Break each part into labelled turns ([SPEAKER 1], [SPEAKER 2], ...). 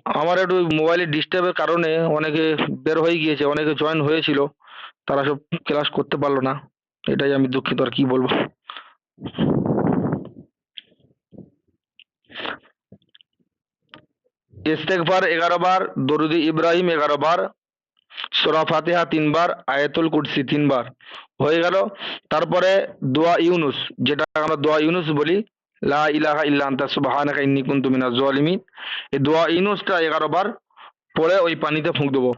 [SPEAKER 1] আমার একটু মোবাইলে ডিস্টার্বের কারণে অনেকে বের হয়ে গিয়েছে, অনেকে জয়েন হয়েছিল, তারা সব ক্লাস করতে পারলো না। এটাই আমি দুঃখিত, আর কি বলবো। ইস্তেগফার 11 বার, দরুদ ইব্রাহিম 11 বার, সূরা ফাতিহা 3 বার, আয়াতুল কুরসি 3 বার হয়ে গেল। তারপরে দোয়া ইউনুস, যেটা আমরা দোয়া ইউনুস বলি, লা ইলাহা ইল্লা আনতা সুবহানাকা ইন্নী কুনতু মিনাজ জালিমিন, এই দোয়া ইউনুসটা 11 বার পরে ওই পানিতে ফুঁক দেবো।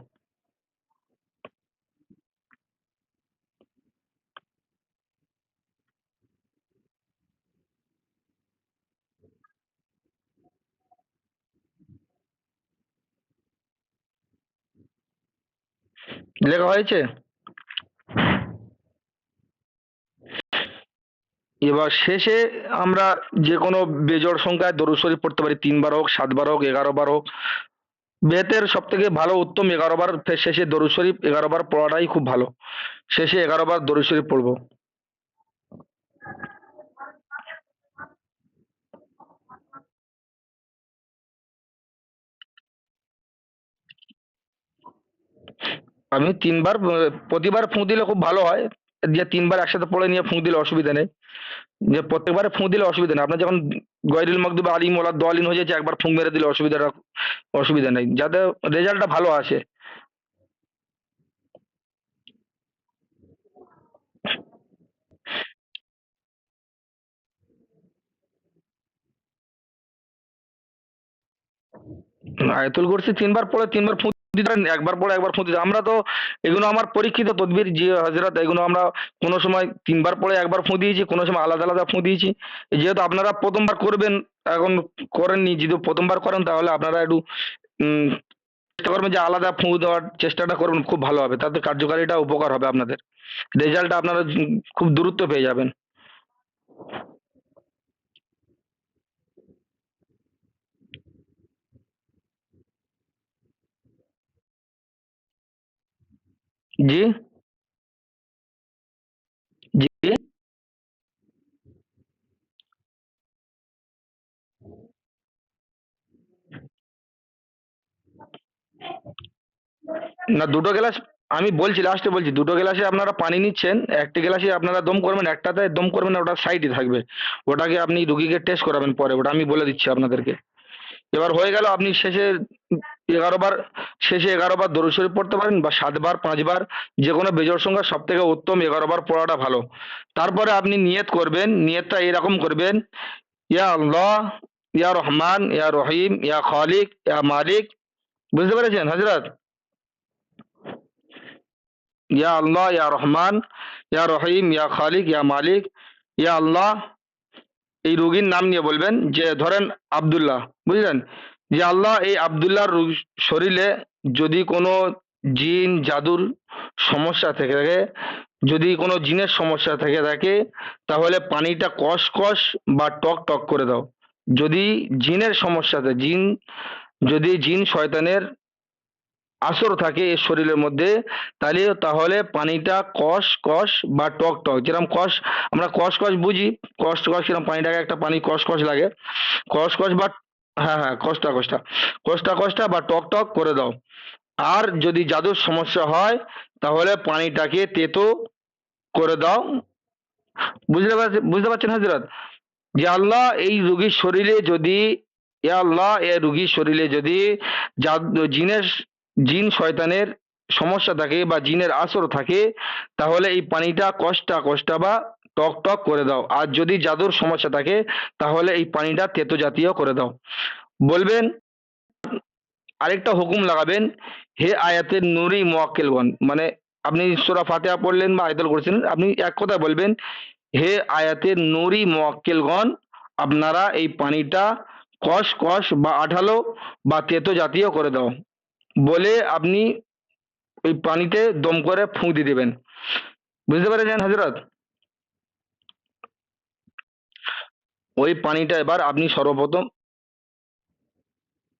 [SPEAKER 1] লেখা হয়েছে? এবার শেষে আমরা যে কোনো বেজোড় সংখ্যায় দরুদ শরীফ পড়তে পারি, 3 বার হোক, 7 বার হোক, 11 বার হোক। বেতের সব থেকে ভালো উত্তম 11 বার, শেষে দরুদ শরীফ 11 বার পড়াটাই খুব ভালো। শেষে 11 বার দরুদ শরীফ পড়বো। আমি 3 বার, প্রতিবার ফুঁ দিলে খুব ভালো হয়। যে 3 বার একসাথে পড়ে নিয়ে ফুঁ দিলে অসুবিধা নেই। যে প্রত্যেকবারে ফুঁ দিলে অসুবিধা নেই। আপনার যখন গয়রুল মাগদুব আলিম ওয়ালা দোয়ালিন হয়ে যাচ্ছে, একবার ফুঁ মেরে দিলে অসুবিধা নেই, যাতে রেজাল্টটা ভালো আসে। আয়াতুল কুরসি 3 বার পড়ে 3 বার ফুঁ দিতে পারেন, একবার পড়ে একবার ফুঁ দিতে। আমরা তো এগুলো আমার পরীক্ষিত তদবির, জি হজরত, এগুলো আমরা কোনো সময় 3 বার পড়ে একবার ফুঁ দিয়েছি, কোনো সময় আলাদা আলাদা ফুঁ দিয়েছি। যেহেতু আপনারা প্রথমবার করবেন, এখন করেননি, যদি প্রথমবার করেন তাহলে আপনারা একটু উম, চেষ্টা করবেন যে আলাদা ফুঁ দেওয়ার চেষ্টাটা করবেন, খুব ভালো হবে, তাতে কার্যকারিতা উপকার হবে আপনাদের। রেজাল্টটা আপনারা খুব দ্রুত পেয়ে যাবেন। জি, জি। না, 2টো গ্লাস, আমি বলছি, লাস্টে বলছি, 2টো গ্লাসে আপনারা পানি নিচ্ছেন, একটা গ্লাসে আপনারা দম করবেন, একটাতে দম করবেন না, ওটা সাইডে থাকবে। ওটাকে আপনি রুগীকে টেস্ট করাবেন পরে, ওটা আমি বলে দিচ্ছি আপনাদেরকে। এবার হয়ে গেল, আপনি শেষে 11 বার, শেষে 11 বার দরুদ শরীফ পড়তে পারেন, বা 7 বার, 5 বার, যে কোনো বেজোড় সংখ্যা সব থেকে উত্তম 11 বার পড়াটা ভালো। তারপরে আপনি নিয়ত করবেন, নিয়তটা এরকম করবেন: ইয়া আল্লাহ, ইয়া রহমান, ইয়া রহিম, ইয়া খালিক, ইয়া মালিক। বুঝতে পেরেছেন হজরত? ইয়া আল্লাহ, ইয়া রহমান, ইয়া রহিম, ইয়া খালিক, ইয়া মালিক, ইয়া আল্লাহ। এই রোগীর নাম নিয়ে বলবেন, যে ধরেন আব্দুল্লাহ, বুঝলেন? যে আল্লাহ, এই আব্দুল্লাহর শরীরে যদি কোনো জিন জাদুর সমস্যা থেকে থাকে, যদি কোনো জিনের সমস্যা থেকে থাকে, তাহলে পানিটা কষ কষ বা টক টক করে দাও। যদি জিনের সমস্যাতে, যদি জিন শয়তানের আসর থাকে এর শরীরের মধ্যে, তাহলে পানিটা কষ কষ বা টক টক, যেরকম কষ, আমরা কষ কষ বুঝি, কষ কষ কিরকম পানিটাকে, একটা পানি কষ কষ লাগে, কষ কষ বা, হ্যাঁ হ্যাঁ, কষ্টা কষ্টা, কষ্টা কষ্টা বা টক টক করে দাও। আর যদি জাদুর সমস্যা হয়, তাহলে পানিটাকে তেতো করে দাও। বুঝতে পারছেন হজরত? যে আল্লাহ, এই রোগীর শরীরে যদি, এ আল্লাহ, এ রোগীর শরীরে যদি জিনের, জিন শয়তানের সমস্যা থাকে বা জিনের আসর থাকে, তাহলে এই পানিটা কষ্টা কষ্টা বা টক টক করে দাও। আর যদি জাদুর সমস্যা থাকে, তাহলে এই পানিটা তেতো জাতীয় করে দাও। বলবেন, আরেকটা হুকুম লাগাবেন: হে আয়াতের নুরি মোয়াক্কেলগণ, মানে আপনি সূরা ফাতিহা পড়লেন বা আয়াতুল কুরসি, আপনি এক কথা বলবেন: হে আয়াতের নুরি মোয়াক্কেলগণ, আপনারা এই পানিটা কষ কষ বা আঠালো বা তেতো জাতীয় করে দাও। বলে আপনি ওই পানিতে দম করে ফুঁ দিয়ে দেবেন। বুঝতে পেরেছেন হজরত? ওই পানিটা এবার আপনি সর্বপ্রথম,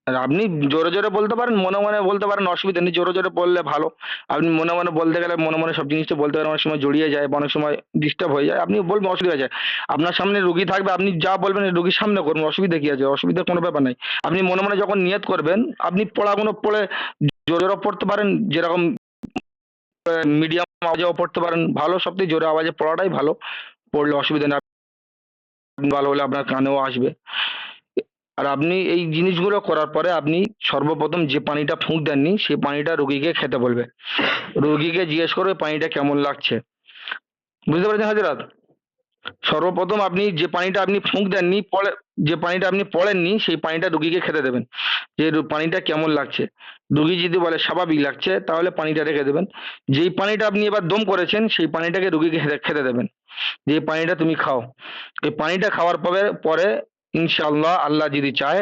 [SPEAKER 1] আর আপনি জোরে জোরে বলতে পারেন, মনে মনে বলতে পারেন, অসুবিধা নেই, জোরে জোরে বললে ভালো। আপনি মনে মনে বলতে গেলে মনে মনে সব জিনিসটা বলতে গেলে অনেক সময় জড়িয়ে যায় বা অনেক সময় ডিস্টার্ব হয়ে যায়, আপনি বলবেন, অসুবিধা হয়ে যায়। আপনার সামনে রুগী থাকবে, আপনি যা বলবেন রুগীর সামনে করবেন, অসুবিধা কি আছে? অসুবিধার কোনো ব্যাপার নাই। আপনি মনে মনে যখন নিয়ত করবেন, আপনি পড়াগুলো পড়ে জোরে জোরে পড়তে পারেন, যেরকম মিডিয়াম আওয়াজেও পড়তে পারেন, ভালো, সবথেকে জোরে আওয়াজে পড়াটাই ভালো। পড়লে অসুবিধা নেই, ভালো হলে আপনার কানেও আসবে। আর আপনি এই জিনিসগুলো করার পরে আপনি সর্বপ্রথম যে পানিটা ফুঁক দেননি সেই পানিটা রোগীকে খেতে বলবে। রোগীকে জিজ্ঞেস করবে পানিটা কেমন লাগছে। বুঝতে পেরেছেন হাজরাত? সর্বপ্রথম আপনি যে পানিটা আপনি ফুঁক দেননি পরে, যে পানিটা আপনি পড়েননি সেই পানিটা রুগীকে খেতে দেবেন, যে পানিটা কেমন লাগছে। রুগী যদি বলে স্বাভাবিক লাগছে তাহলে পানিটা রেখে দেবেন। যেই পানিটা আপনি এবার দম করেছেন সেই পানিটাকে রুগীকে খেতে খেতে দেবেন, যে পানিটা তুমি খাও। এই পানিটা খাওয়ার পরে পরে ইনশাআল্লাহ, আল্লাহ যদি চায়,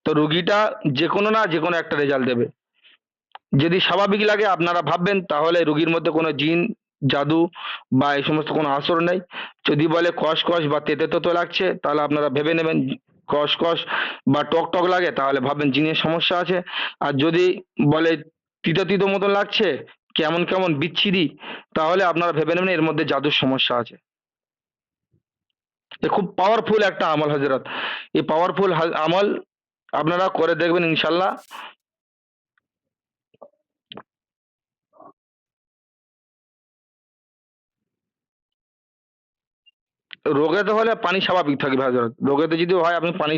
[SPEAKER 1] তো রুগীটা যে কোনো না যে কোনো একটা রেজাল্ট দেবে। যদি স্বাভাবিক লাগে আপনারা ভাববেন তাহলে রুগীর মধ্যে কোনো জিন, জাদু বা এই সমস্ত কোনো আসর নেই। যদি বলে কষ বা তেতে তেতো লাগছে তাহলে আপনারা ভেবে নেবেন কষ বা টক টক লাগে তাহলে ভাববেন জিনের সমস্যা আছে। আর যদি বলে তিতো তিতো মতন লাগছে, কেমন কেমন বিচ্ছিরি, তাহলে আপনারা ভেবে নেবেন এর মধ্যে জাদুর সমস্যা আছে। এ খুব পাওয়ারফুল একটা আমল হজরত। এই পাওয়ারফুল আমল আপনারা করে দেখবেন ইনশাল্লাহ। রোগেতে হলে পানি স্বাভাবিক থাকবে হজরত, রোগেতে যদি হয় আপনি পানি